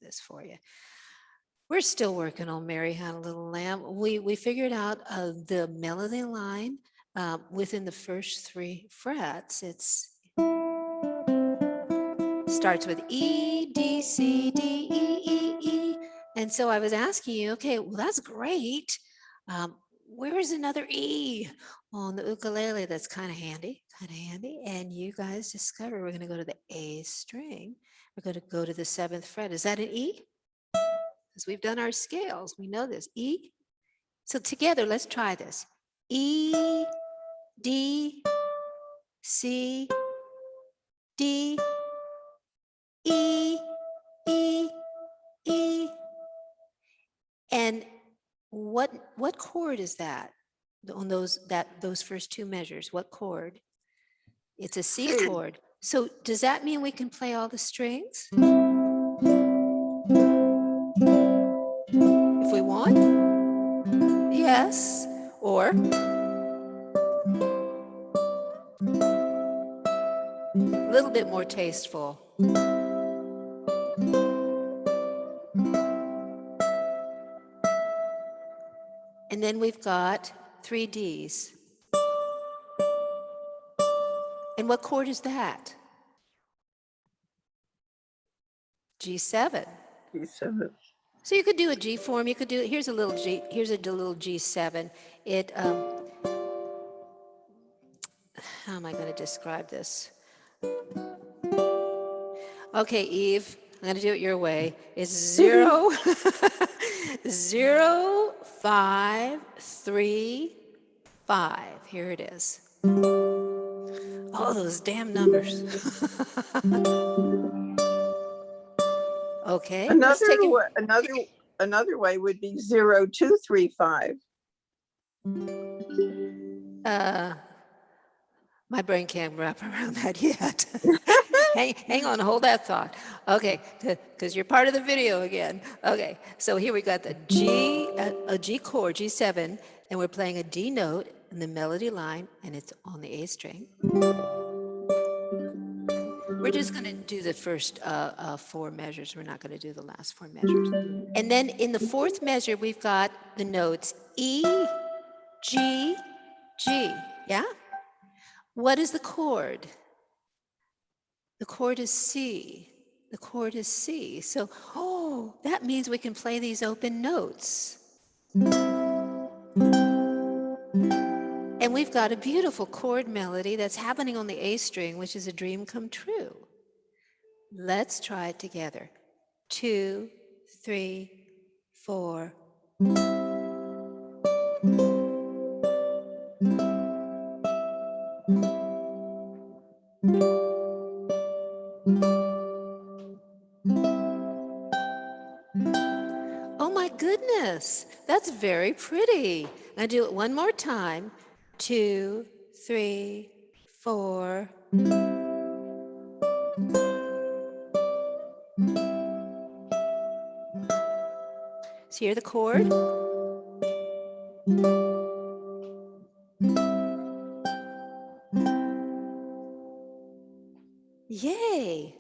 this for you. We're still working on Mary Had a Little Lamb. We figured out the melody line within the first 3 frets. It's starts with E, D, C, D, E, E, E. And so I was asking you, okay, well, that's great. Where is another E on the ukulele that's kind of handy, And you guys discovered we're going to go to the A string. We're going to go to the 7th fret. Is that an E? Because we've done our scales. We know this. E. So together, let's try this. E, D, C, D, E, E, E. And what chord is that on those first 2 measures? What chord? It's a C chord. So does that mean we can play all the strings? If we want? Yes. Or a little bit more tasteful. And then we've got 3 Ds. And what chord is that? G7. G7. So you could do a G form. You could do, here's a little G, here's a little G7. It, how am I going to describe this? Okay, Eve, I'm going to do it your way. It's 0, 0, 5, 3, 5. Here it is. Oh, those damn numbers. Okay. Another way would be 0, 2, 3, 5. My brain can't wrap around that yet. hang on, hold that thought. Okay, because you're part of the video again. Okay, so here we got the G, a G chord, G7, and we're playing a D note in the melody line, and it's on the A string. We're just going to do the first 4 measures. We're not going to do the last 4 measures. And then in the 4th measure, we've got the notes E, G, G. Yeah? What is the chord? The chord is C. The chord is C. So, oh, that means we can play these open notes. And we've got a beautiful chord melody that's happening on the A string, which is a dream come true. Let's try it together. 2, 3, 4. Oh my goodness, that's very pretty. I'll do it one more time. 2, 3, 4. So hear the chord? Yay!